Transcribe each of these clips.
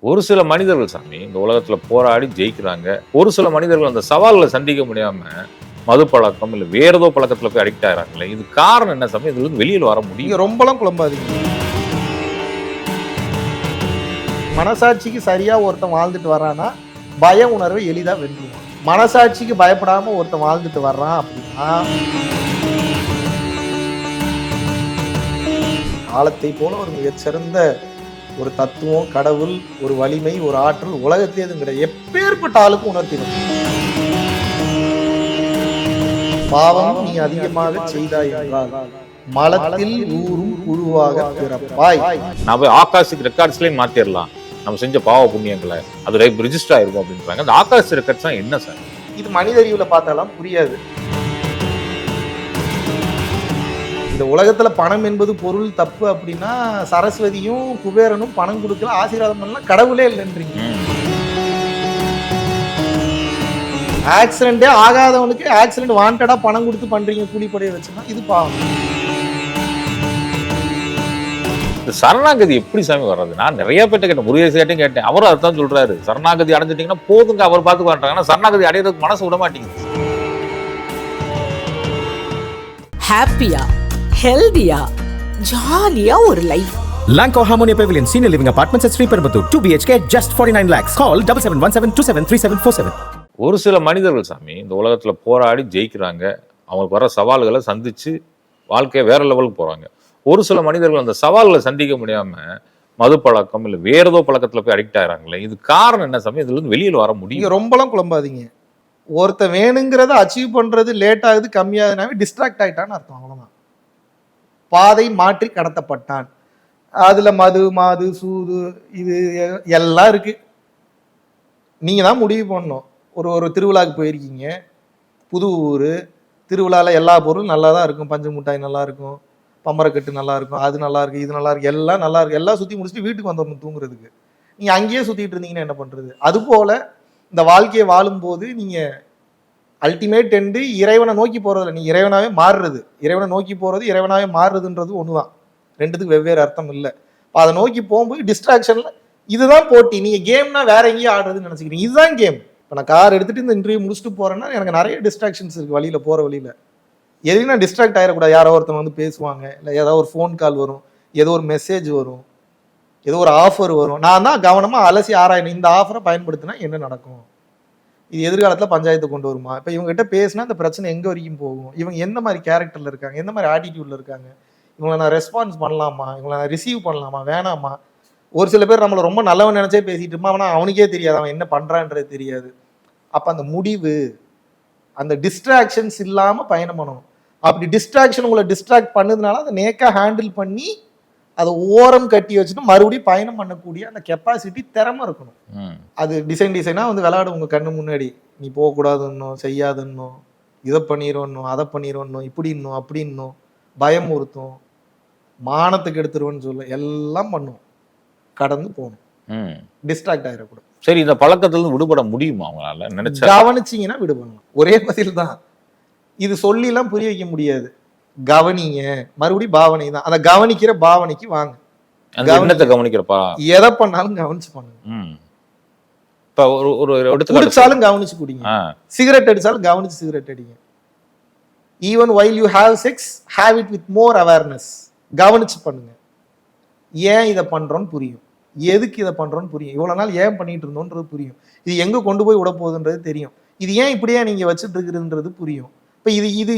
ஒரு சில மனிதர்கள் சாமி இந்த உலகத்துல போராடி ஜெயிக்கிறாங்க. ஒரு சில மனிதர்கள் அந்த சவால்களை சந்திக்க முடியாம மது பழக்கம் இல்ல வேற ஏதோ பழக்கத்துல போய் அடிக்ட் ஆகிறாங்களே, இது காரணம் என்ன சாமி? இதுல இருந்து வெளியில வர நீங்க முடியும்? ரொம்பலாம் குழம்பாதீங்க. மனசாட்சிக்கு சரியா ஒருத்தன் வாழ்ந்துட்டு வர்றான்னா பய உணர்வை எளிதா வென்றுவான். மனசாட்சிக்கு பயப்படாம ஒருத்தன் வாழ்ந்துட்டு வர்றான் அப்படின்னா காலத்தை போல ஒரு மிகச்சிறந்த ஒரு தத்துவம், கடவுள், ஒரு வலிமை, ஒரு ஆற்றல் உலகத்திலே எதுவும் கிடையாது. எப்பேற்பட்ட ஆளுக்கும் உணர்த்திடும். பாவம் நீ அதிகமாக செய்தாய் என்றால் மலத்தில் ஊரும் புழுவாக பிறப்பாய். நான் போய் ஆகாஷுக்கு ரெக்கார்ட்ஸ்லயும் மாத்திரலாம், நம்ம செஞ்ச பாவ புண்ணியங்களை அது ரிஜிஸ்டர் ஆயிருக்கும் அப்படின்றாங்க. அந்த ஆகாஷ் ரெக்கார்ட்ஸ் தான் என்ன சார்? இது மனித அறிவுல பார்த்தாலாம் புரியாது. இந்த உலகத்துல பணம் என்பது பொருள் தப்பு அப்படின்னா சரஸ்வதியும் குபேரனும் பணம் கொடுக்கல, ஆசீர்வாதம் பண்ணலாம், கடவுளே இல்லைன்றீங்க. ஆக்சிடென்டே ஆகாதவனுக்கு ஆக்சிடென்ட் வாண்டடா பணம் கொடுத்து பண்றீங்க கூலிப்படையை வச்சுன்னா இது பாவம். இந்த சரணாகதி எப்படி சாமி வர்றது? நான் நிறைய பேர்ட்ட கேட்டேன், முருகேசையாட்டையும் கேட்டேன். அவரும் அதுதான் சொல்றாரு, சரணாகதி அடைஞ்சிட்டீங்கன்னா போதுங்க, அவர் பார்த்து பண்றாங்க. ஆனா சரணாகதி அடையிறதுக்கு மனசு விட மாட்டேங்குது. ஹாப்பியா, ஹெல்தியா, ஜாலியா ஒரு life. Lanco Harmonia Pavilion Senior Living Apartments at Sriperumbudur 2 BHK just 49 lakhs. Call 7717273747. ஒரு சில மனிதர்கள் சாமி இந்த உலகத்துல போராடி ஜெயிக்கிறாங்க. அவங்களுக்கு வர சவால்களை சந்திச்சு வாழ்க்கையை வேற லெவலுக்கு போறாங்க. ஒரு சில மனிதர்கள் அந்த சவால்களை சந்திக்க முடியாம மது பழக்கம் இல்ல வேற ஏதோ பழக்கத்துல போய் அடிக்ட் ஆகிறாங்களே, இது காரணம் என்ன சாமி? இதுல இருந்து வெளியில வர முடியும்? நீங்க ரொம்பலாம் குழம்பாதீங்க. ஒருத்த வேணுங்கிறத அச்சீவ் பண்றது லேட் ஆகுது, கம்மியாகுதுனாவே டிஸ்ட்ராக்ட் ஆயிட்டான்னு அர்த்தம். அவ்வளவுதான். பாதை மாற்றி கடத்தப்பட்டான். அதுல மது சூது இது எல்லாம் இருக்கு. நீங்க தான் முடிவு பண்ணணும். ஒரு திருவிழாவுக்கு போயிருக்கீங்க, புது ஊர், திருவிழாவில் எல்லா பொருளும் நல்லா தான் இருக்கும். பஞ்சு மிட்டாய் நல்லா இருக்கும், பம்பரக்கட்டு நல்லா இருக்கும், அது நல்லா இருக்கு, இது நல்லா இருக்கு, எல்லாம் நல்லா இருக்கு. எல்லாம் சுற்றி முடிச்சுட்டு வீட்டுக்கு வந்துடணும் தூங்குறதுக்கு. நீங்கள் அங்கேயே சுற்றிட்டு இருந்தீங்கன்னா என்ன பண்ணுறது? அதுபோல் இந்த வாழ்க்கையை வாழும்போது நீங்கள் அல்டிமேட் எண்டு இறைவனை நோக்கி போகிறதில்ல, நீ இறைவனாகவே மாறுறது. இறைவனை நோக்கி போகிறது இறைவனாகவே மாறுறதுன்றது ஒன்று தான். ரெண்டுத்துக்கு வெவ்வேறு அர்த்தம் இல்லை. இப்போ அதை நோக்கி போகும்போது டிஸ்ட்ராக்ஷனில் இதுதான் போட்டி. நீங்கள் கேம்னா வேற எங்கேயும் ஆடுறதுன்னு நினச்சிக்கிறீங்க. இதுதான் கேம். இப்போ நான் கார் எடுத்துகிட்டு இந்த இன்டர்வியூ முடிச்சுட்டு போகிறேன்னா எனக்கு நிறைய டிஸ்ட்ராக்ஷன்ஸ் இருக்குது வழியில், போகிற வழியில். எதுவும் நான் டிஸ்ட்ராக்ட் ஆகிடக்கூடாது. யாரோ ஒருத்தவங்க வந்து பேசுவாங்க, இல்லை ஏதாவது ஒரு ஃபோன் கால் வரும், ஏதோ ஒரு மெசேஜ் வரும், ஏதோ ஒரு ஆஃபர் வரும். நான் தான் கவனமாக அலசி ஆராயணும், இந்த ஆஃபரை பயன்படுத்தினா என்ன நடக்கும், இது எதிர்காலத்தில் பஞ்சாயத்து கொண்டு வருமா, இப்போ இவங்ககிட்ட பேசினா இந்த பிரச்சனை எங்கே வரைக்கும் போகும், இவங்க எந்த மாதிரி கேரக்டரில் இருக்காங்க, எந்த மாதிரி ஆட்டிடியூடில் இருக்காங்க, இவங்களை நான் ரெஸ்பான்ஸ் பண்ணலாமா, இவங்களை நான் ரிசீவ் பண்ணலாமா வேணாமா. ஒரு சில பேர் நம்மளை ரொம்ப நல்லவன் நினச்சே பேசிட்டு இருப்பான், ஆனால் அவனுக்கே தெரியாது அவன் என்ன பண்ணுறான்றது தெரியாது. அப்போ அந்த முடிவு, அந்த டிஸ்ட்ராக்ஷன்ஸ் இல்லாமல் பயணம் பண்ணணும். அப்படி டிஸ்ட்ராக்ஷன் உங்களை டிஸ்ட்ராக்ட் பண்ணதுனால அதை நேக்காக ஹேண்டில் பண்ணி அதை ஓரம் கட்டி வச்சுட்டு மறுபடியும் பயணம் பண்ணக்கூடிய அந்த கெப்பாசிட்டி, திறமை இருக்கணும். அது டிசைனாக வந்து விளையாடும் உங்கள் கண்ணு முன்னாடி. நீ போகக்கூடாதுன்னும், செய்யாதுன்னும், இதை பண்ணிடுவோன்னும், அதை பண்ணிடுவோன்னும், இப்படின்னும் அப்படின்னும், பயம் ஒருத்தும், மானத்துக்கு எடுத்துருவோன்னு சொல்ல, எல்லாம் பண்ணும். கடந்து போகணும், டிஸ்ட்ராக்ட் ஆகிடக்கூடாது. சரி, இந்த பழக்கத்திலிருந்து விடுபட முடியுமா அவங்களால? நினைச்சா கவனிச்சிங்கன்னா விடுபடலாம். ஒரே பதில் தான். இது சொல்லிலாம் புரிய வைக்க முடியாது. கவனிங்க, மறுபடியும் பாவனை தான். அந்த கவனிக்கிற பாவனைக்கு வாங்க. எண்ணத்தை கவனிக்கிறப்பா, எதை பண்ணாலும் கவனிச்சு பண்ணுங்க. இப்ப ஒரு குடிச்சாலும் கவனிச்சு குடிங்க, சிகரெட் அடிச்சாலும் கவனிச்சு சிகரெட் அடிங்க. Even while you have sex, have it with more awareness. கவனிச்சு பண்ணுங்க. ஏன் இதை பண்றோன்னு புரியும், எதுக்கு இதை பண்றோன்னு புரியும், இவ்வளவு நாள் ஏன் பண்ணிட்டு இருந்தோன்றது புரியும், இது எங்க கொண்டு போய் விட போகுதுன்றது தெரியும், இது ஏன் இப்படியே நீங்க வச்சுட்டு இருக்குதுன்றது புரியும். இப்போ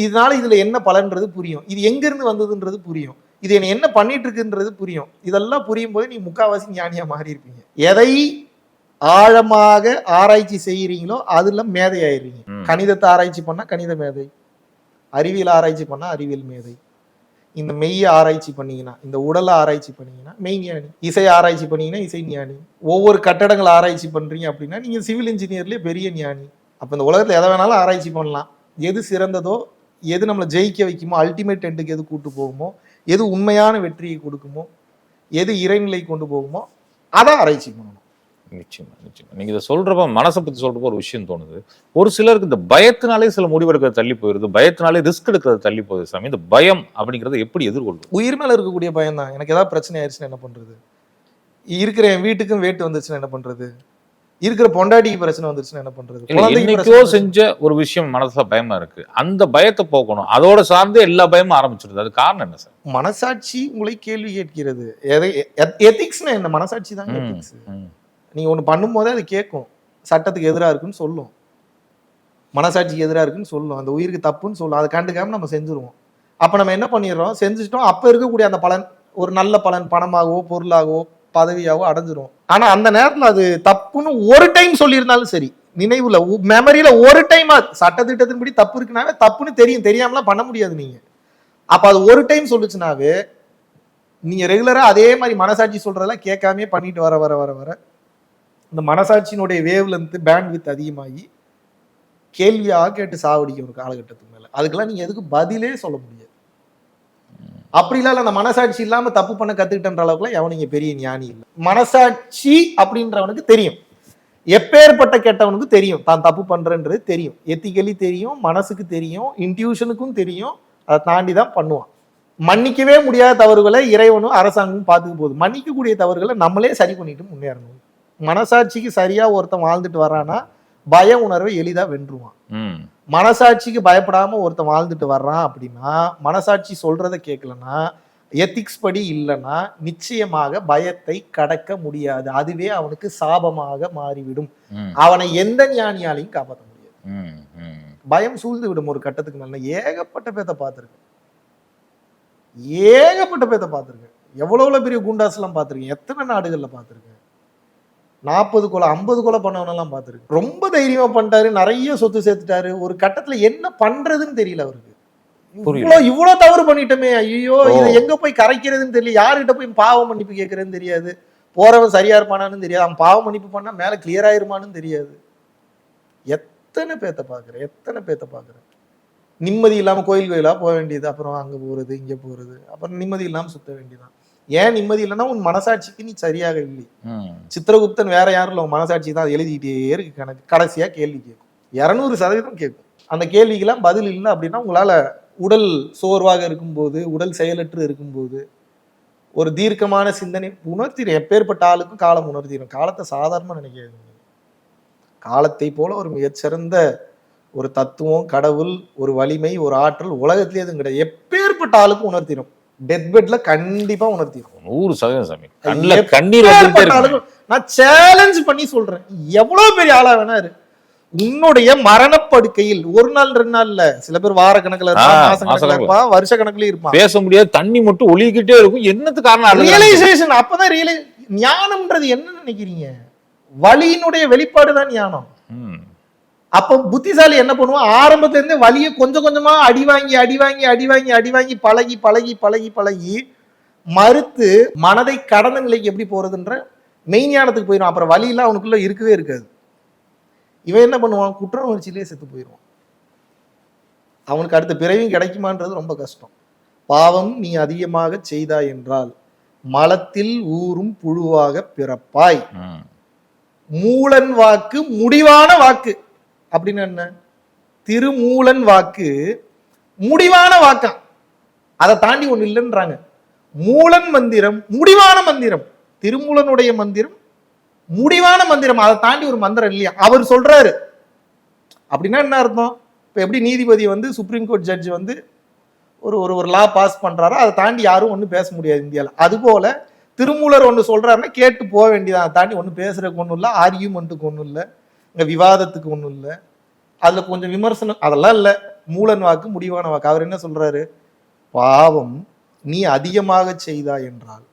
இதனால இதுல என்ன பலன்றது புரியும், இது எங்க இருந்து வந்ததுன்றது புரியும், இது என்ன பண்ணிட்டு இருக்குன்றது புரியும். இதெல்லாம் புரியும் போது நீங்க முக்காவாசி ஞானியா மாறி இருப்பீங்க. எதை ஆழமாக ஆராய்ச்சி செய்யறீங்களோ அதுல மேதை ஆயிடுறீங்க. கணிதத்தை ஆராய்ச்சி பண்ணா கணித மேதை, அறிவியல் ஆராய்ச்சி பண்ணா அறிவியல் மேதை, இந்த மெய்யை ஆராய்ச்சி பண்ணீங்கன்னா, இந்த உடலை ஆராய்ச்சி பண்ணீங்கன்னா மெய் ஞானி, இசை ஆராய்ச்சி பண்ணீங்கன்னா இசை ஞானி, ஒவ்வொரு கட்டடங்களை ஆராய்ச்சி பண்றீங்க அப்படின்னா நீங்க சிவில் இன்ஜினியர்லயே பெரிய ஞானி. அப்ப இந்த உலகத்துல எதை வேணாலும் ஆராய்ச்சி பண்ணலாம். எது சிறந்ததோ, எது நம்மளை ஜெயிக்க வைக்குமோ, அல்டிமேட் எண்டுக்கு எது கூட்டு போகுமோ, எது உண்மையான வெற்றியை கொடுக்குமோ, எது இறைநிலை கொண்டு போகுமோ அதை ஆராய்ச்சி பண்ணணும். நிச்சயமா. நீங்க இதை சொல்றப்ப, மனசை பத்தி சொல்றப்ப ஒரு விஷயம் தோணுது. ஒரு சிலருக்கு இந்த பயத்தினாலே சில முடிவெடுக்கிறது தள்ளி போயிருது, பயத்தினாலே ரிஸ்க் எடுக்கிறது தள்ளி போகுது சாமி. இந்த பயம் அப்படிங்கறத எப்படி எதிர்கொள்வது? உயிர் மேல இருக்கக்கூடிய பயம் தான். எனக்கு ஏதாவது பிரச்சனை ஆயிடுச்சுன்னா என்ன பண்றது? இருக்கிற என் வீட்டுக்கும் வேட்டு வந்துச்சுன்னா என்ன பண்றது, இருக்கிற பொண்டாட்டிக்கு பிரச்சனை வந்துருச்சுன்னா என்ன பண்றது, இல்ல, குழந்தைக்கு என்னைக்கோ பிரச்சனை செஞ்ச ஒரு விஷயம் மனசுல பயமா இருக்கு, அந்த பயத்தை போக்கணும், அதோட சார்ந்து எல்லா பயமும் ஆரம்பிச்சிருது. அது காரணம் என்ன சார்? மனசாட்சி உங்களை கேள்வி கேட்கிறது. எத்திக்ஸ்னா என்ன? மனசாட்சி தான் எத்திக்ஸ். நீங்க ஒண்ணு பண்ணும்போதே அது கேட்கும், சட்டத்துக்கு எதிரா இருக்குன்னு சொல்லும், மனசாட்சிக்கு எதிரா இருக்குன்னு சொல்லும், அந்த உயிருக்கு தப்புன்னு சொல்லும். அதை கண்டுக்காம நம்ம செஞ்சுருவோம். அப்ப நம்ம என்ன பண்ணிடுறோம், செஞ்சுட்டோம், அப்ப இருக்கக்கூடிய அந்த பலன் ஒரு நல்ல பலன், பணமாகவோ பொருளாகவோ பதவியாவோ அடைஞ்சிரும். ஆனா அந்த நேரத்துல அது தப்புன்னு ஒரு டைம் சொல்லியிருந்தாலும் சரி, நினைவுல மெமரியில ஒரு டைம் சட்டத்திட்டத்தின்படி தப்பு இருக்குனாவே தப்புன்னு தெரியும், தெரியாமலாம் பண்ண முடியாது நீங்க. அப்ப அது ஒரு டைம் சொல்லுச்சுனாவே நீங்க ரெகுலரா அதே மாதிரி மனசாட்சி சொல்றதெல்லாம் கேட்காமே பண்ணிட்டு வர வர வர வர இந்த மனசாட்சியினுடைய வேவ் லென்த் பேண்ட் வித் அதிகமாகி கேள்வியாக கேட்டு சாவடிக்கும் ஒரு காலகட்டத்துக்கு மேல. அதுக்கெல்லாம் நீங்க எதுக்கு பதிலே சொல்ல முடியாது. அப்படிலாம் அந்த மனசாட்சி இல்லாம தப்பு பண்ண கத்துக்கிட்டன்ற அளவுக்குலாம் எவன் நீங்க பெரிய ஞானி இல்லை. மனசாட்சி அப்படின்றவனுக்கு தெரியும், எப்பேற்பட்ட கெட்டவனுக்கு தெரியும் தான் தப்பு பண்றன்றது தெரியும், எத்திக்கலி தெரியும், மனசுக்கு தெரியும், இன்ட்யூஷனுக்கும் தெரியும். அதை தாண்டி தான் பண்ணுவான். மன்னிக்கவே முடியாத தவறுகளை இறைவனும் அரசாங்கமும் பார்த்துக்க போகுது, மன்னிக்கக்கூடிய தவறுகளை நம்மளே சரி பண்ணிட்டு முன்னேறணும். மனசாட்சிக்கு சரியா ஒருத்தன் வாழ்ந்துட்டு வர்றான்னா பய உணர்வை எளிதா வென்றுவான். மனசாட்சிக்கு பயப்படாம ஒருத்தன் வாழ்ந்துட்டு வர்றான் அப்படின்னா, மனசாட்சி சொல்றத கேட்கலன்னா, எத்திக்ஸ் படி இல்லைன்னா நிச்சயமாக பயத்தை கடக்க முடியாது. அதுவே அவனுக்கு சாபமாக மாறிவிடும். அவனை எந்த ஞானியாலையும் காப்பாற்ற முடியாது. பயம் சூழ்ந்து விடும் ஒரு கட்டத்துக்கு மேல. ஏகப்பட்ட பேத்த பார்த்திருக்கேன், ஏகப்பட்ட பேத்த பார்த்திருக்கேன். எவ்வளவு பெரிய குண்டாஸ் எல்லாம் பார்த்திருக்கேன், எத்தனை நாடுகள்ல பார்த்திருக்கேன். 40 கொலை 50 கொலை பண்ணவனெல்லாம் பார்த்துருக்கு. ரொம்ப தைரியமா பண்ணிட்டாரு, நிறைய சொத்து சேர்த்துட்டாரு. ஒரு கட்டத்துல என்ன பண்றதுன்னு தெரியல அவருக்கு. இவ்வளவு தவறு பண்ணிட்டோமே, ஐயோ இதை எங்க போய் கரைக்கிறதுன்னு தெரியல, யாருகிட்ட போய் பாவ மன்னிப்பு கேட்கறதுன்னு தெரியாது, போறவன் சரியா இருப்பானான்னு தெரியாது, அவன் பாவ மன்னிப்பு பண்ணா மேல கிளியர் ஆயிருமான்னு தெரியாது. எத்தனை பேத்த பாக்குறேன், எத்தனை பேத்த பாக்குறேன். நிம்மதி இல்லாம கோயில் கோயிலா போக வேண்டியது, அப்புறம் அங்க போறது இங்க போறது, அப்புறம் நிம்மதி இல்லாம சுத்த வேண்டியதான். ஏன் நிம்மதி இல்லைன்னா உன் மனசாட்சிக்கு நீ சரியாக இல்லை. சித்திரகுப்தன் வேற யாரும் இல்லை, உன் மனசாட்சி தான் எழுதிக்கிட்டே இருக்கு கணக்கு. கடைசியா கேள்வி கேட்கும், 200% கேட்கும். அந்த கேள்விக்கெல்லாம் பதில் இல்லை அப்படின்னா உங்களால உடல் சோர்வாக இருக்கும்போது, உடல் செயலற்று இருக்கும்போது ஒரு தீர்க்கமான சிந்தனை உணர்த்திடும். எப்பேற்பட்ட ஆளுக்கும் காலம் உணர்த்திடும். காலத்தை சாதாரணமா நினைக்காது. காலத்தை போல ஒரு மிகச்சிறந்த ஒரு தத்துவம், கடவுள், ஒரு வலிமை, ஒரு ஆற்றல் உலகத்திலே எதுவும் கிடையாது. எப்பேற்பட்ட ஆளுக்கும் உணர்த்திடும். டெத் பெட்ல கண்டிப்பா உணர்த்திடும். 100% சாமி. கண்ணீர் நான் சேலஞ்ச் பண்ணி சொல்றேன், எவ்வளவு பெரிய ஆளா வேணா இரு, உன்னுடைய மரணப்படுக்கையில் 1 நாள் 2 நாள் இல்ல, சில பேர் வார கணக்குல இருப்பான், மாச கணக்குல இருப்பான், வருஷ கணக்குல இருப்பான், பேச முடியாது, தண்ணி மட்டும் ஒலிக்கிட்டே இருக்கும். என்னத்துக்கு காரணம்? ரியலைசேஷன். அப்பதான் ஞானம்ன்றது என்ன நினைக்கிறீங்க? வலியினுடைய வெளிப்பாடுதான் ஞானம். அப்ப புத்திசாலி என்ன பண்ணுவான், ஆரம்பத்துல இருந்து வலியை கொஞ்சம் கொஞ்சமா அடி வாங்கி அடி வாங்கி அடி வாங்கி அடி வாங்கி பழகி பழகி பழகி பழகி மறுத்து மனதை கடந்த நிலைக்கு எப்படி போறதுன்ற மெய்ஞானத்துக்கு போயிடும். அப்புறம் வலியெல்லாம் அவனுக்குள்ள இருக்கவே இருக்காது. இவன் என்ன பண்ணுவான், குற்ற உணர்ச்சியிலேயே செத்து போயிடுவான். அவனுக்கு அடுத்த பிறவியும் கிடைக்குமான்றது ரொம்ப கஷ்டம். பாவம் நீ அதிகமாக செய்தாய் என்றால் மலத்தில் ஊறும் புழுவாக பிறப்பாய். மூலன் வாக்கு முடிவான வாக்கு அப்படின்னு என்ன? திருமூலன் வாக்கு முடிவான வாக்கம், அதை தாண்டி ஒண்ணு இல்லைன்றாங்க. மூலன் மந்திரம் முடிவான மந்திரம், திருமூலனுடைய மந்திரம் முடிவான மந்திரம், அதை தாண்டி ஒரு மந்திரம் இல்லையா அவர் சொல்றாரு. அப்படின்னா என்ன அர்த்தம்? இப்ப எப்படி நீதிபதி சுப்ரீம் கோர்ட் ஜட்ஜ் ஒரு ஒரு லா பாஸ் பண்றாரோ அதை தாண்டி யாரும் ஒன்றும் பேச முடியாது இந்தியாவில். அது போல திருமூலர் ஒன்று சொல்றாருன்னா கேட்டு போக வேண்டியதான், அதை தாண்டி ஒன்றும் பேசுறதுக்கு ஒன்றும் இல்லை, ஆர்கியூமெண்ட்டுக்கு ஒன்றும் இல்லை, இங்க விவாதத்துக்கு ஒன்றும் இல்லை, அதுல கொஞ்சம் விமர்சனம் அதெல்லாம் இல்லை. மூலன் வாக்கு முடிவான வாக்கு. அவர் என்ன சொல்றாரு, பாவம் நீ அதிகமாக செய்தாய் என்றால்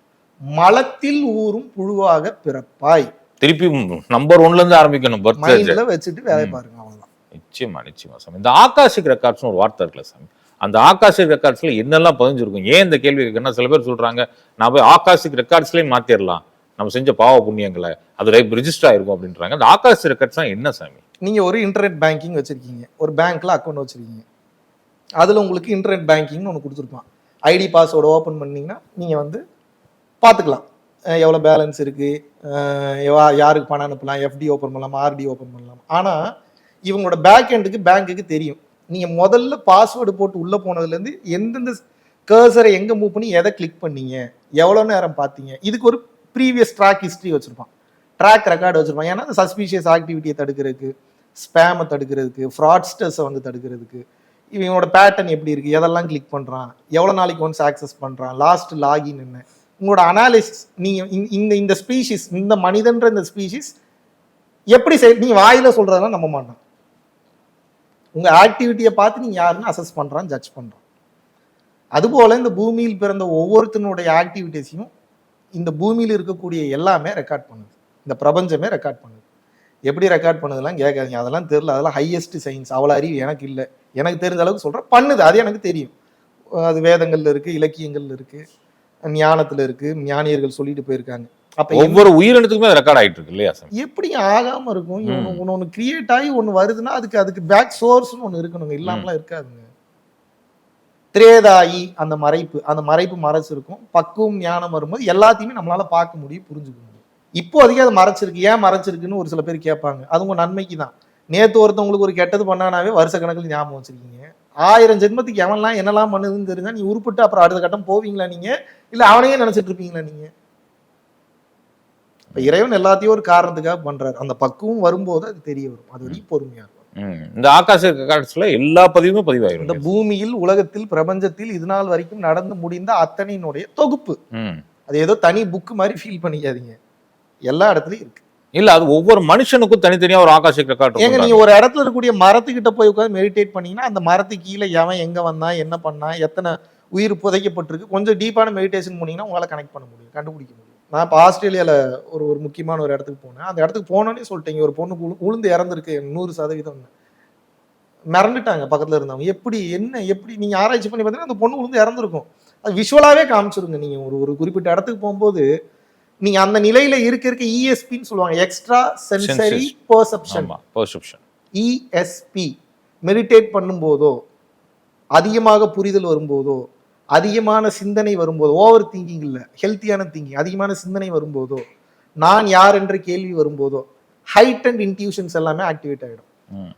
மலத்தில் ஊறும் புழுவாக பிறப்பாய். திருப்பி நம்பர் 1ல இருந்து ஆரம்பிக்கணும், மைண்ட்ல வச்சுட்டு வேலை பாருங்க, அவ்வளவுதான். நிச்சயமா நிச்சயமா சாமி. இந்த ஆகாஷிக் ரெக்கார்ட்ஸ்னு ஒரு வார்த்தை இருக்குல்ல சாமி, அந்த ஆகாஷிக் ரெக்கார்ட்ஸ்ல என்னெல்லாம் பதிஞ்சிருக்கும்? ஏன் இந்த கேள்வி இருக்குன்னா, சில பேர் சொல்றாங்க நான் போய் ஆகாஷிக் ரெக்கார்ட்ஸ்லயே மாத்திரலாம், நம்ம செஞ்ச பாவ புண்ணியங்களை அது ரிஜிஸ்டர் ஆயிருக்கும் அப்படின்றாங்க. அந்த ஆகாஷ் ரெக்கார்ட்ஸ் என்ன சாமி? நீங்க ஒரு இன்டர்நெட் பேங்கிங் வச்சிருக்கீங்க, ஒரு பேங்க்ல அக்கௌண்ட் வச்சிருக்கீங்க, அதுல உங்களுக்கு இன்டர்நெட் பேங்கிங்னு ஒன்று கொடுத்துருப்பான். ஐடி பாஸ்வேர்டு ஓப்பன் பண்ணீங்கன்னா நீங்க பார்த்துக்கலாம் எவ்வளோ பேலன்ஸ் இருக்கு, யாருக்கு பணம் அனுப்பலாம், எஃப்டி ஓப்பன் பண்ணலாம், ஆர்டி ஓப்பன் பண்ணலாம். ஆனா இவங்களோட பேக் எண்டுக்கு பேங்க்குக்கு தெரியும் நீங்க முதல்ல பாஸ்வேர்டு போட்டு உள்ள போனதுல இருந்து எந்தெந்த கர்சரை எங்க மூவ் பண்ணி எதை கிளிக் பண்ணீங்க, எவ்வளவு நேரம் பார்த்தீங்க. இதுக்கு ஒரு ப்ரீவியஸ் ட்ராக் ஹிஸ்ட்ரி வச்சிருப்பான், ட்ராக் ரெக்கார்டு வச்சிருப்பான். ஏன்னா அந்த சஸ்பீஷியஸ் ஆக்டிவிட்டியை தடுக்கிறதுக்கு, ஸ்பேமை தடுக்கிறதுக்கு, ஃப்ராட்ஸ்டர்ஸை வந்து தடுக்கிறதுக்கு, இவனோட பேட்டர்ன் எப்படி இருக்கு, எதெல்லாம் கிளிக் பண்றான், எவ்வளவு நாளைக்கு ஒன்ஸ் ஆக்சஸ் பண்றான், லாஸ்ட் லாகின் என்ன, உங்களோட அனாலிசிஸ். நீங்க இந்த ஸ்பீஷிஸ், இந்த மனிதன்ற இந்த ஸ்பீஷிஸ் எப்படி நீங்க வாயில சொல்றதெல்லாம் நம்ப மாட்டான். உங்க ஆக்டிவிட்டியை பார்த்து நீங்க யாருன்னு அசஸ் பண்றான், ஜட்ஜ் பண்றான். அதுபோல இந்த பூமியில் பிறந்த ஒவ்வொருத்தனுடைய ஆக்டிவிட்டிஸையும் இந்த பூமியில் இருக்கக்கூடிய எல்லாமே ரெக்கார்ட் பண்ணுது, இந்த பிரபஞ்சமே ரெக்கார்ட் பண்ணுது. எப்படி ரெக்கார்ட் பண்ணுதெல்லாம் கேட்காதீங்க, அதெல்லாம் தெரியல, அதெல்லாம் ஹையஸ்ட் சயின்ஸ், அவ்வளோ அறிவு எனக்கு இல்லை, எனக்கு தெரிஞ்ச அளவுக்கு சொல்கிறேன், பண்ணுது, அது எனக்கு தெரியும். அது வேதங்கள்ல இருக்கு, இலக்கியங்கள்ல இருக்கு, ஞானத்துல இருக்கு, ஞானியர்கள் சொல்லிட்டு போயிருக்காங்க. அப்ப ஒவ்வொரு உயிரினத்துக்குமே ரெக்கார்ட் ஆயிட்டு இருக்கு இல்லையா சார்? எப்படி ஆகாம இருக்கும்? ஒன்று கிரியேட் ஆகி ஒன்று வருதுன்னா அதுக்கு பேக் சோர்ஸ்னு ஒன்று இருக்கணுங்க, இல்லாமலாம் இருக்காதுங்க. திரேதாயி அந்த மறைப்பு மறைச்சிருக்கும். பக்குவம் ஞானம் வரும்போது எல்லாத்தையுமே நம்மளால பார்க்க முடியும், புரிஞ்சுக்க முடியும். இப்போ அதிகம் அது மறைச்சிருக்கு. ஏன் மறைச்சிருக்குன்னு ஒரு சில பேர் கேட்பாங்க. அது உங்க நன்மைக்கு தான். நேற்று ஒருத்தவங்களுக்கு ஒரு கெட்டது பண்ணானாவே வருஷ கணக்கில் ஞாபகம் வச்சிருக்கீங்க. 1000 ஜென்மத்துக்கு எவன்லாம் என்னெல்லாம் பண்ணுதுன்னு தெரிஞ்சா நீ உருப்பிட்டு அப்புறம் அடுத்த கட்டம் போவீங்களா நீங்க, இல்ல அவனையே நினைச்சிட்டு இருப்பீங்களா நீங்க? இப்ப இறைவன் எல்லாத்தையும் ஒரு காரணத்துக்காக பண்றாரு. அந்த பக்குவம் வரும்போது அது தெரிய வரும், அது வரைக்கும் பொறுமையா இருக்கும். இந்த ஆகாச ரெக்கார்ட்ஸ்ல எல்லா பதிவுமே பதிவாயிரும். இந்த பூமியில், உலகத்தில், பிரபஞ்சத்தில் இது நாள் வரைக்கும் நடந்து முடிந்த அத்தனையினுடைய தொகுப்பு. அது ஏதோ தனி புக் மாதிரி ஃபீல் பண்ணிக்காதீங்க, எல்லா இடத்துலயும் இருக்கு. இல்ல, அது ஒவ்வொரு மனுஷனுக்கும் தனித்தனியா ஒரு ஆகாஷிக் ரெக்கார்ட். ஏங்க நீங்க ஒரு இடத்துல இருக்கக்கூடிய மரத்துக்கிட்ட போய் உட்காந்து மெடிடேட் பண்ணீங்கன்னா அந்த மரத்துக்கு கீழே எவன் எங்க வந்தான், என்ன பண்ணா, எத்தனை உயிர் புதைக்கப்பட்டிருக்கு, கொஞ்சம் டீப்பான மெடிடேஷன் போனீங்கன்னா உங்களால கனெக்ட் பண்ண முடியும், கண்டுபிடிக்க முடியும். நான் இப்போ ஆஸ்திரேலியாவில் ஒரு முக்கியமான ஒரு இடத்துக்கு போனேன். அந்த இடத்துக்கு போனோன்னே சொல்லிட்டேங்க, ஒரு பொண்ணு உளுந்து இறந்துருக்கு 100%. மிரண்டுட்டாங்க பக்கத்தில் இருந்தவங்க. எப்படி நீங்கள் ஆராய்ச்சி பண்ணி பார்த்தீங்கன்னா அந்த பொண்ணு உளுந்து இறந்துருக்கும். அது விஷுவலாகவே காமிச்சிருங்க. நீங்கள் ஒரு குறிப்பிட்ட இடத்துக்கு போகும்போது நீங்கள் அந்த நிலையில் இருக்க இஎஸ்பின்னு சொல்லுவாங்க, extra sensory perception. ESP meditate பண்ணும்போதோ, அதிகமாக புரிதல் வரும்போதோ, அதிகமான சிந்தனை வரும்போது, ஓவர் திங்கிங் இல்லை, ஹெல்த்தியான திங்கிங், அதிகமான சிந்தனை வரும்போதோ, நான் யார் என்ற கேள்வி வரும்போதோ, ஹைட் அண்ட் இன்ட்யூஷன்ஸ் எல்லாமே ஆக்டிவேட் ஆகிடும்.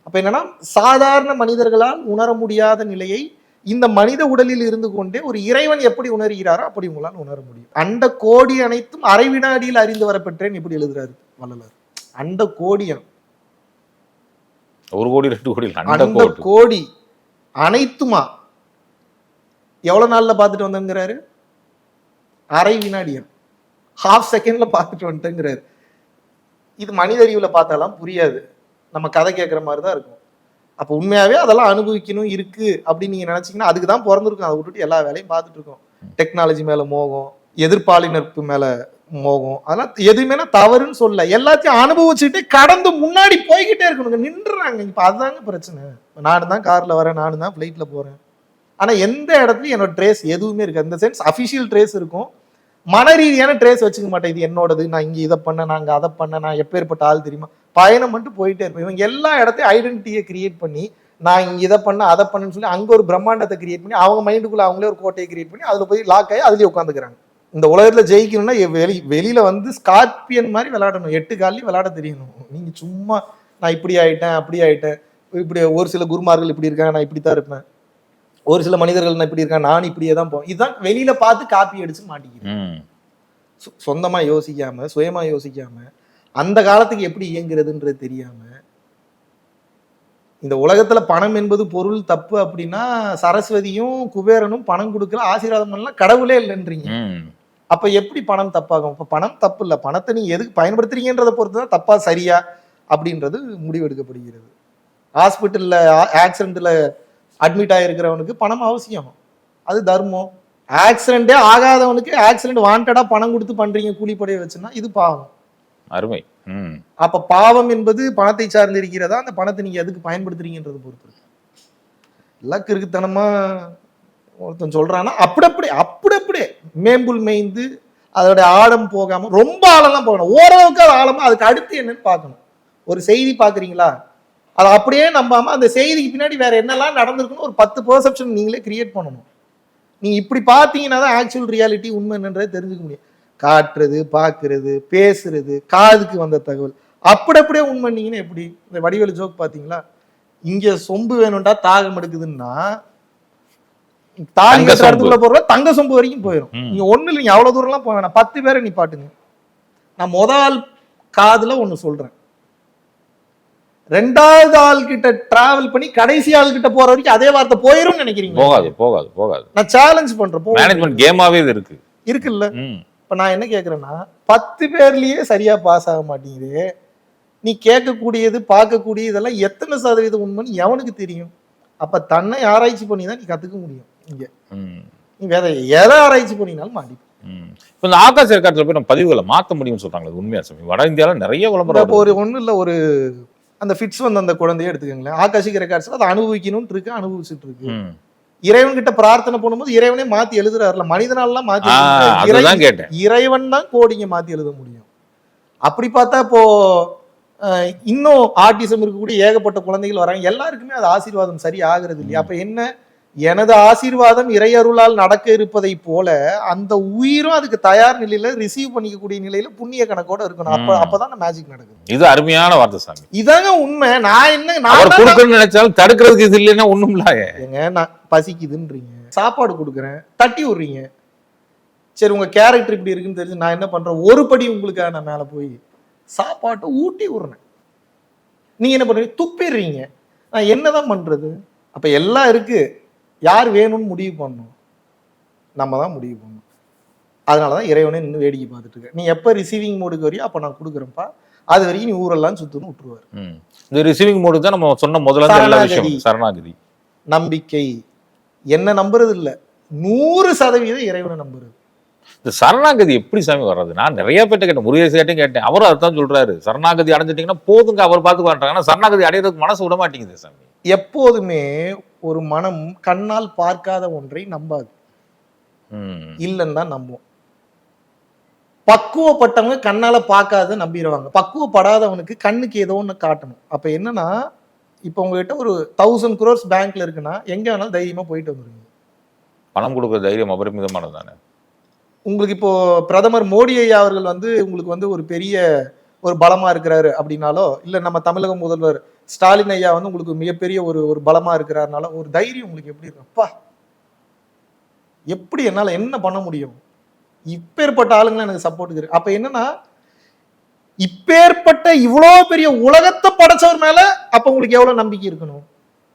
அப்ப என்னன்னா, சாதாரண மனிதர்களால் உணர முடியாத நிலையை இந்த மனித உடலில் இருந்து கொண்டே ஒரு இறைவன் எப்படி உணர்கிறாரோ அப்படி உங்களால் உணர முடியும். அண்ட கோடி அனைத்தும் அரை வினாடியில் அறிந்து வரப்பெற்றேன் எப்படி எழுதுறாரு வள்ளலார். அண்ட கோடியம் 1 கோடி 2 கோடி அண்ட கோடி அனைத்துமா எவ்வளவு நாள்ல பார்த்துட்டு வந்தேங்கிறாரு? அரை வினாடியம், ஹாஃப் செகண்ட்ல பார்த்துட்டு வந்துட்டேங்கிறாரு. இது மனித அறிவுல பார்த்தாலாம் புரியாது, நம்ம கதை கேட்குற மாதிரி தான் இருக்கும். அப்போ உண்மையாவே அதெல்லாம் அனுபவிக்கணும் இருக்கு அப்படின்னு நீங்க நினைச்சீங்கன்னா அதுக்கு தான் பிறந்திருக்கும். அதை விட்டுட்டு எல்லா வேலையும் பார்த்துட்டு இருக்கோம். டெக்னாலஜி மேல மோகம், எதிர்பாலினருக்கு மேல மோகம், அதெல்லாம் எதுவுமே தவறுன்னு சொல்ல, எல்லாத்தையும் அனுபவிச்சுட்டு கடந்து முன்னாடி போய்கிட்டே இருக்கணுங்க. நின்றுறாங்க. இப்ப அதுதாங்க பிரச்சனை. நானும் தான் கார்ல வரேன், நானும் தான் ஃபிளைட்ல போறேன், ஆனா எந்த இடத்துலயும் என்னோட ட்ரேஸ் எதுவுமே இருக்கு. இந்த சென்ஸ் அஃபிஷியல் ட்ரேஸ் இருக்கும், மன ரீதியான ட்ரேஸ் வச்சுக்க மாட்டேன். இது என்னோடது, நான் இங்க இதை பண்ண, நாங்க அதை பண்ண, நான் எப்பேற்பட்ட ஆள் தெரியுமா, பயணம் மட்டும் போயிட்டே இருப்பேன். இவங்க எல்லா இடத்தையும் ஐடென்டிட்டியை கிரியேட் பண்ணி, நான் இங்க இதை பண்ண அதை பண்ணுன்னு சொல்லி அங்க ஒரு பிரம்மாண்டத்தை கிரியேட் பண்ணி அவங்க மைண்டுக்குள்ள அவங்களே ஒரு கோட்டையை கிரியேட் பண்ணி அதுல போய் லாக் ஆகி அதுலயே உட்காந்துக்கிறாங்க. இந்த உலகத்துல ஜெயிக்கணும்னா வெளியில வந்து ஸ்கார்பியன் மாதிரி விளையாடணும், 8 காலையும் விளையாட தெரியணும். நீங்க சும்மா நான் இப்படி ஆயிட்டேன் அப்படி ஆயிட்டேன், இப்படி ஒரு சில குருமார்கள் இப்படி இருக்காங்க, நான் இப்படித்தான் இருப்பேன், ஒரு சில மனிதர்கள் நான் இப்படி இருக்கேன், நான் இப்படியே தான் போவேன். இதுதான் வெளியில பார்த்து காப்பி அடிச்சு மாட்டிக்கிறேன். சொந்தமா யோசிக்காம, சுயமா யோசிக்காம, அந்த காலத்துக்கு எப்படி இயங்குறதுன்றது தெரியாம, இந்த உலகத்துல பணம் என்பது பொருள் தப்பு அப்படின்னா சரஸ்வதியும் குபேரனும் பணம் கொடுக்கல, ஆசீர்வாதம் பண்ணலாம், கடவுளே இல்லைன்றீங்க. அப்ப எப்படி பணம் தப்பாகும்? இப்ப பணம் தப்பு இல்லை, பணத்தை நீங்க எதுக்கு பயன்படுத்துறீங்கன்றதை பொறுத்துதான் தப்பா சரியா அப்படின்றது முடிவெடுக்கப்படுகிறது. ஹாஸ்பிட்டல்ல ஆக்சிடென்ட்ல அட்மிட் ஆகிருக்கிறவனுக்கு பணம் அவசியம், அது தர்மம். ஆக்சிடென்டே ஆகாதவனுக்கு ஆக்சிடென்ட் வாண்டடா பணம் கொடுத்து பண்றீங்க கூலிப்படையை வச்சுன்னா இது பாவம். அருமை. அப்ப பாவம் என்பது பணத்தை சார்ந்து இருக்கிறதா, அந்த பணத்தை நீங்க எதுக்கு பயன்படுத்துறீங்கன்றதை பொறுத்து இருக்கு. எல்லாம் கிறுக்குத்தனமா ஒருத்தன் சொல்றான்னா அப்படியே மேம்புல் மேய்ந்து அதோட ஆழம் போகாம, ரொம்ப ஆழம்லாம் போகணும், ஓரளவுக்கு அது ஆழமா, அதுக்கு அடுத்து என்னன்னு பார்க்கணும். ஒரு செய்தி பாக்குறீங்களா, அதை அப்படியே நம்பாம அந்த செய்திக்கு பின்னாடி வேற என்னெல்லாம் நடந்திருக்குன்னு ஒரு 10 பெர்செப்ஷன் நீங்களே கிரியேட் பண்ணணும். நீங்க இப்படி பார்த்தீங்கன்னா தான் ஆக்சுவல் ரியாலிட்டி உண்மை என்னன்றதை தெரிஞ்சுக்க முடியும். காட்டுறது, பார்க்கறது, பேசுறது, காதுக்கு வந்த தகவல் அப்படியே உண்மைன்னீங்கன்னு எப்படி? இந்த வடிவேலு ஜோக் பாத்தீங்களா, இங்க சொம்பு வேணும்டா தாகம் எடுக்குதுன்னா தாலி கட்டுற இடத்துக்குள்ள போற தங்க சொம்பு வரைக்கும் போயிடும். நீங்க ஒண்ணு இல்லைங்க, அவ்வளவு தூரம் எல்லாம் போக வேணாம், 10 பேரை நீ பாட்டுங்க, நான் முதல் காதுல ஒண்ணு சொல்றேன், ரெண்டாவது ஆள் கிட்ட டிராவல் பண்ணி கடைசி ஆள் கிட்ட போற வரைக்கும் அதே வார்த்தை போயிரும் நினைக்கிறீங்க? போகாது போகாது போகாது. நான் சேலஞ்ச் பண்றேன். மேனேஜ்மெண்ட் கேமாவே இது இருக்குல்ல. இப்ப நான் என்ன கேக்குறேன்னா, 10 பேர்லயே சரியா பாஸ் ஆக மாட்டேங்குது. நீ கேட்கக்கூடியது பார்க்கக்கூடிய இதெல்லாம் எத்தனை சதவீதம் உண்மைன்னு எவனுக்கு தெரியும்? அப்ப தன்னை ஆராய்ச்சி பண்ணி தான் நீ கத்துக்க முடியும். இங்க நீ வேற எதை ஆராய்ச்சி பண்ணினாலும் மாட்டிப்ப. இப்போ இந்த ஆகாஷ் ரெக்கார்ட்ஸ்ல போய் நம்ம பதிவுகளை மாத்த முடியும்னு சொல்றாங்க. உண்மையா சாமி? வட இந்தியால நிறைய விளம்பரம். ஒரு ஒண்ணு இல்ல, ஒரு அந்த ஃபிட்ஸ் வந்து அந்த குழந்தைய எடுத்துக்கங்களேன், ஆகாஷிக் ரெக்கார்ட்ஸ்ல அதை அனுபவிக்கணும்னு இருக்கு, அனுபவிச்சுட்டு இருக்கு. இறைவன் கிட்ட பிரார்த்தனை பண்ணும்போது இறைவனே மாத்தி எழுதுறாருல, மனிதனாலாம் மாத்தி இறைவன் தான் கோடிங்க மாத்தி எழுத முடியும். அப்படி பார்த்தா இப்போ இன்னும் ஆர்டிசம் இருக்கக்கூடிய ஏகப்பட்ட குழந்தைகள் வராங்க, எல்லாருக்குமே அது ஆசீர்வாதம் சரி ஆகிறது இல்லையா? அப்ப என்ன, எனது ஆசீர்வாதம் இறையருளால் நடக்க இருப்பதை போல அந்த உயிரும் அதுக்கு தயார் நிலையில ரிசீவ் பண்ணிக்கக்கூடிய நிலையில புண்ணிய கணக்கோட இருக்கணும். அப்பதான் மேஜிக் நடக்குது. இது அருமையான வார்த்தை சாமி. இதாங்க உண்மை. நான் என்ன, நான் நினைச்சாலும் தடுக்கிறதுக்கு இது இல்லைன்னா ஒண்ணும் இல்லைங்க. நான் பசிக்குதுன்றீங்க, சாப்பாடு கொடுக்குறேன், தட்டி விடுறீங்க. சரி, உங்க கேரக்டர் இப்படி இருக்குன்னு தெரிஞ்சு நான் என்ன பண்றேன், ஒரு படி உங்களுக்காக நான் மேல போய் சாப்பாட்டை ஊட்டி விடுறேன். நீங்க என்ன பண்றீங்க, துப்பிடுறீங்க. நான் என்னதான் பண்றது? அப்ப எல்லாம் இருக்கு, யார் வேணும்னு முடிவு பண்ணணும்? நம்ம தான் முடிவு பண்ணணும். அதனாலதான் இறைவனே நின்று வேடிக்கை பார்த்துட்டு இருக்க. நீ எப்ப ரிசீவிங் மோடுக்கு வரையோ அப்ப நான் கொடுக்குறேன்ப்பா, அது வரைக்கும் நீ ஊரெல்லாம் சுத்தணும் விட்டுருவாரு. இந்த ரிசீவிங் மோடு தான் நம்ம சொன்ன முதல்ல எல்லா விஷயம். சரணாகதி, நம்பிக்கை. என்ன நம்புறது இல்ல, 100% இறைவனை நம்புறது. இந்த சரணாகதி எப்படி சாமி வர்றது? நான் நிறைய பேர்ட்ட கேட்டேன், முருகேசன் கேட்டேன், அவரும் அதான் சொல்றாரு, சரணாகதி அடைஞ்சிட்டீங்கன்னா போதுங்க, அவர் பார்த்து மாட்டாங்க. சரணாகதி அடையிறதுக்கு மனசு விட மாட்டேங்குது சாமி. எப்போதுமே ஒரு மனம் கண்ணால் பார்க்காத ஒன்றை நம்பாது, இல்லன்னு தான் நம்பும். பக்குவப்பட்டவங்க கண்ணால பார்க்காத நம்பிடுவாங்க. பக்குவப்படாதவனுக்கு கண்ணுக்கு ஏதோ ஒன்று காட்டணும். அப்ப என்னன்னா, இப்ப உங்ககிட்ட ஒரு 1000 crores பேங்க்ல இருக்குன்னா எங்க வேணாலும் தைரியமா போயிட்டு வந்துருங்க. பணம் கொடுக்குற தைரியம் அபரிமிதமானது தானே. உங்களுக்கு இப்போ பிரதமர் மோடி ஐயா அவர்கள் வந்து உங்களுக்கு வந்து ஒரு பெரிய ஒரு பலமா இருக்கிறாரு அப்படின்னாலோ, இல்ல நம்ம தமிழக முதல்வர் ஸ்டாலின் ஐயா வந்து உங்களுக்கு மிகப்பெரிய ஒரு பலமா இருக்கிறாருனால ஒரு தைரியம் உங்களுக்கு எப்படி இருக்கும்? அப்பா, எப்படி என்னால என்ன பண்ண முடியும், இப்பேற்பட்ட ஆளுங்க எனக்கு சப்போர்ட் இருக்கு. அப்ப என்னன்னா, இப்பேற்பட்ட இவ்வளவு பெரிய உலகத்தை படைச்சவர் மேல அப்ப உங்களுக்கு எவ்வளவு நம்பிக்கை இருக்கணும்?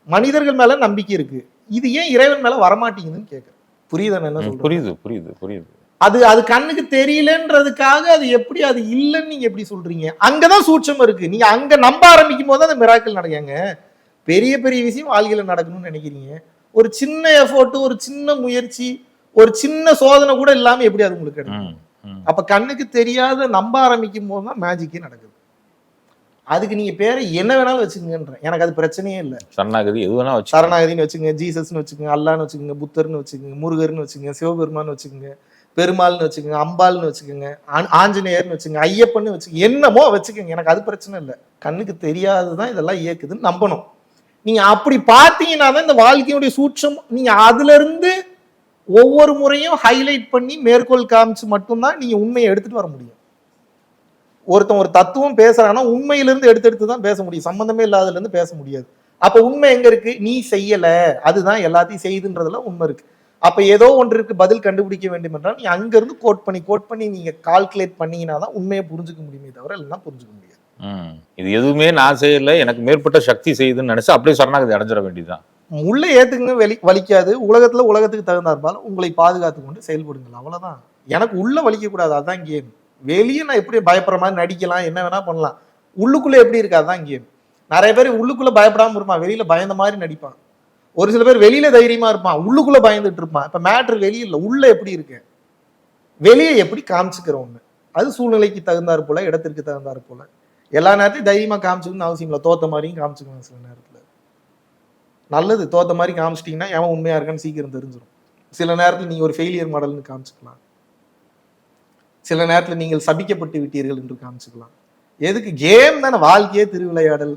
மனிதர்கள் மேல நம்பிக்கை இருக்கு, இது ஏன் இறைவன் மேல வரமாட்டேங்குதுன்னு கேட்கிறேன். புரியுதா என்ன சொல்றேன்? புரியுது புரியுது புரியுது. அது கண்ணுக்கு தெரியலன்றதுக்காக அது எப்படி அது இல்லைன்னு நீங்க எப்படி சொல்றீங்க? அங்கதான் சூட்சம் இருக்கு. நீங்க அங்க நம்ப ஆரம்பிக்கும் போது அந்த மிராக்கிள் நடக்குங்க. பெரிய பெரிய விஷயம் வாழ்க்கையில நடக்கணும்னு நினைக்கிறீங்க, ஒரு சின்ன எஃபோர்ட், ஒரு சின்ன முயற்சி, ஒரு சின்ன சோதனை கூட இல்லாம எப்படி அது உங்களுக்கு கிடைக்கும்? அப்ப கண்ணுக்கு தெரியாத நம்ப ஆரம்பிக்கும் போது தான் மேஜிக்கே நடக்குது. அதுக்கு நீங்க பேரை என்ன வேணாலும் வச்சுக்கங்கன்றேன், எனக்கு அது பிரச்சனையே இல்லை. சரணாகதி எது வேணா வச்சு, சரணாகதின்னு வச்சுக்கோங்க, ஜீசஸ்ன்னு வச்சுக்கோங்க, அல்லான்னு வச்சுக்கோங்க, புத்தர்னு வச்சுக்கோங்க, முருகர்னு வச்சுக்கோங்க, சிவபெருமான்னு வச்சுக்கோங்க, பெருமாள்னு வச்சுக்கோங்க, அம்பாள்னு வச்சுக்கோங்க, ஆஞ்சநேயர்னு வச்சுக்கோங்க, ஐயப்பன்னு வச்சுக்கோங்க, என்னமோ வச்சுக்கோங்க, எனக்கு அது பிரச்சனை இல்லை. கண்ணுக்கு தெரியாதுதான் இதெல்லாம் இயக்குதுன்னு நம்பணும். நீங்க அப்படி பார்த்தீங்கன்னா தான் இந்த வாழ்க்கையுடைய சூட்சம். நீங்க அதுல இருந்து ஒவ்வொரு முறையும் ஹைலைட் பண்ணி மேற்கோள் காமிச்சு மட்டும்தான் நீங்க உண்மையை எடுத்துட்டு வர முடியும். ஒருத்தன் ஒரு தத்துவம் பேசுறான்னா உண்மையிலிருந்து எடுத்து தான் பேச முடியும், சம்பந்தமே இல்லாததுல இருந்து பேச முடியாது. அப்ப உண்மை எங்க இருக்கு? நீ செய்யல, அதுதான் எல்லாத்தையும் செய்யுதுன்றதுல உண்மை இருக்கு. அப்ப ஏதோ ஒன்றுக்கு பதில் கண்டுபிடிக்க வேண்டும் என்றால் நீ அங்க இருந்து கோட் பண்ணி நீங்க கால்குலேட் பண்ணீங்கன்னா தான் உண்மையை புரிஞ்சுக்க முடியுமே தவிர இல்லைன்னா புரிஞ்சுக்க முடியாது. இது எதுவுமே நான் செய்யல, எனக்கு மேற்பட்ட சக்தி செய்யுதுன்னு நினைச்சு அப்படியே சரணாகதி அடைஞ்சிட வேண்டியதுதான். உள்ள ஏத்துக்குங்க, வலிக்காது. உலகத்துக்கு தகுந்தாற்பால் உங்களை பாதுகாத்து கொண்டு செயல்படுங்கள், அவ்வளவுதான். எனக்கு உள்ள வலிக்க கூடாது, அதான் கேம். வெளியே நான் எப்படி பயப்படுற மாதிரி நடிக்கலாம், என்ன வேணா பண்ணலாம், உள்ளுக்குள்ள எப்படி இருக்கு அதான் கேம். நிறைய பேர் உள்ளுக்குள்ள பயப்படாம இருப்பான், வெளியில பயந்த மாதிரி நடிப்பான். ஒரு சில பேர் வெளியில தைரியமா இருப்பான், உள்ளுக்குள்ள பயந்துட்டு இருப்பான். இப்ப மேட்ரு வெளியே இல்ல, உள்ள எப்படி இருக்கு, வெளியே எப்படி காமிச்சுக்கிறோம், அது சூழ்நிலைக்கு தகுந்தாறு போல, இடத்திற்கு தகுந்தாறு போல. எல்லா நேரத்தையும் தைரியமா காமிச்சுக்கணும்னு அவசியம் இல்லை. தோத்த மாதிரியும் காமிச்சுக்கணும் சில நேரத்துல. நல்லது, தோத்த மாதிரி காமிச்சிட்டீங்கன்னா எவன் உண்மையா இருக்கான்னு சீக்கிரம் தெரிஞ்சிடும். சில நேரத்தில் நீங்க ஒரு ஃபெயிலியர் மாடல்னு காமிச்சுக்கலாம், சில நேரத்தில் நீங்கள் சபிக்கப்பட்டு விட்டீர்கள் என்று காமிச்சுக்கலாம். எதுக்கு? கேம் தானே, வாழ்க்கையே திருவிளையாடல்.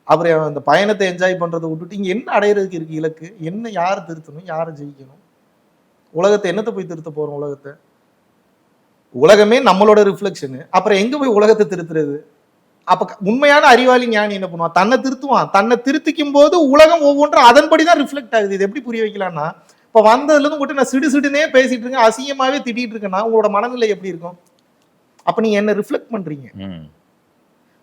அப்புறம் அந்த பயணத்தை என்ஜாய் பண்றதை விட்டுட்டு இங்க என்ன அடையிறதுக்கு இருக்கு இலக்கு? என்ன, யாரை திருத்தணும், யாரை ஜெயிக்கணும்? உலகத்தை என்னத்தை போய் திருத்த போறோம்? உலகமே நம்மளோட ரிஃப்ளெக்ஷனு. அப்புறம் எங்க போய் உலகத்தை திருத்துறது? அப்ப உண்மையான அறிவாளி ஞானி என்ன பண்ணுவான்? தன்னை திருத்துவான். தன்னை திருத்திக்கும் போது உலகம் ஒவ்வொன்றும் அதன்படிதான் ரிஃப்ளெக்ட் ஆகுது. இது எப்படி புரிய வைக்கலாம்னா, இப்ப வந்ததுல இருந்து மட்டும் நான் சிடுனே பேசிட்டு இருக்கேன், அசிங்கமாவே திட்டிட்டு இருக்கேன்னா உங்களோட மனநிலை எப்படி இருக்கும்? அப்ப நீங்க என்ன ரிஃப்ளெக்ட் பண்றீங்க. ம்.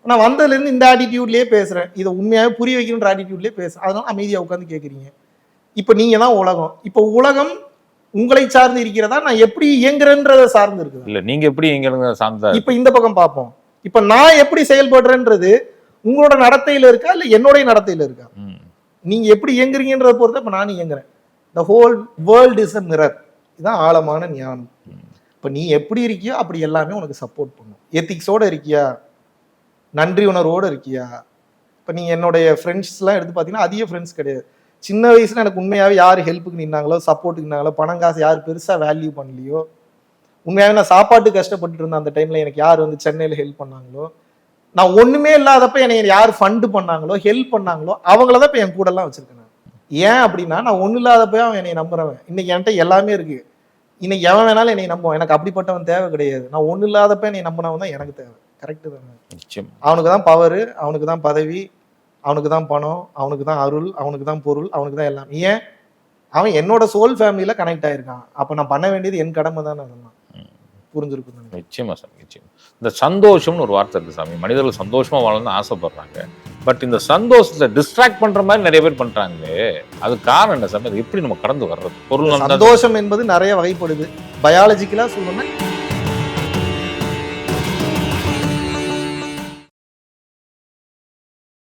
நான் வந்ததுல இருந்து இந்த ஆட்டிடியூட்லயே பேசுறேன், இதை உண்மையாவே புரிய வைக்கணுன்ற ஆட்டிடியூட்லயே பேசுறேன், அதனால அமைதியா உட்காந்து கேக்குறீங்க. இப்ப நீங்க தான் உலகம். இப்ப உலகம் உங்களை சார்ந்து இருக்கிறதா, நான் எப்படி இயங்குறேன்றத சார்ந்து இருக்குது. இல்ல நீங்க எப்படி எங்க சார்ந்தா இப்ப இந்த பக்கம் பார்ப்போம். இப்ப நான் எப்படி செயல்படுறேன்றது உங்களோட நடத்தையில இருக்கா இல்ல என்னுடைய நடத்தையில இருக்கா? ம். நீங்க எப்படி இயங்குறீங்கன்றத பொறுத்து இப்ப நானும் இயங்குறேன். The whole world is a mirror. இதுதான் ஆழமான ஞானம். இப்ப நீ எப்படி இருக்கியோ அப்படி எல்லாமே உனக்கு சப்போர்ட் பண்ணும். எத்திக்ஸோட இருக்கியா, நன்றி உணர்வோட இருக்கியா. இப்ப நீங்க என்னுடைய ஃப்ரெண்ட்ஸ் எல்லாம் எடுத்து பாத்தீங்கன்னா அதிக ஃப்ரெண்ட்ஸ் கிடையாது. சின்ன வயசுல எனக்கு உண்மையாவே யார் ஹெல்ப்புக்கு நின்னாங்களோ, சப்போர்ட்டுக்கு நின்னாங்களோ, பணம் காசு யார் பெருசா வேல்யூ பண்ணலையோ, உண்மையாவே நான் சாப்பாட்டு கஷ்டப்பட்டு இருந்தேன் அந்த டைம்ல எனக்கு யார் வந்து சென்னையில ஹெல்ப் பண்ணாங்களோ, நான் ஒண்ணுமே இல்லாதப்ப என்னை யார் ஃபண்ட் பண்ணாங்களோ, ஹெல்ப் பண்ணாங்களோ, அவங்களதான் இப்ப என் கூட எல்லாம் வச்சிருக்கேன். ஏன் அப்படின்னா நான் ஒண்ணு இல்லாதப்ப அவன் என்னை நம்புறவன். இன்னைக்கு என்கிட்ட எல்லாமே இருக்கு. இன்னைக்கு எவன் வேணாலும் என்னை நம்புவான். எனக்கு அப்படிப்பட்டவன் தேவை கிடையாது. நான் ஒண்ணு இல்லாதப்ப என்னை நம்பினவன் தான் எனக்கு தேவை. கரெக்டு தானே? நிச்சயம். அவனுக்கு தான் பவரு, அவனுக்கு தான் பதவி, அவனுக்கு தான் பணம், அவனுக்கு தான் அருள், அவனுக்கு தான் பொருள், அவனுக்கு தான் எல்லாம். ஏன்? அவன் என்னோட சோல் ஃபேமிலியில கனெக்ட் ஆயிருக்கான். அப்ப நான் பண்ண வேண்டியது என் கடமை தானே. அதெல்லாம் புரிஞ்சிருக்கும். நிச்சயமா சாமி, நிச்சயம். இந்த சந்தோஷம்னு ஒரு வார்த்தை இருக்கு சாமி. மனிதர்கள் சந்தோஷமா வாழணும்னு ஆசைப்படுறாங்க. பட் இந்த சந்தோஷத்தை டிஸ்ட்ராக்ட் பண்ற மாதிரி நிறைய பேர் பண்றாங்களே, அது காரணம் என்ன சாமி? அது எப்படி நம்ம கடந்து வர்றது? பொருள் சந்தோஷம் என்பது நிறைய வகைப்படுது. பயாலஜிக்கலா சொல்லணும்னா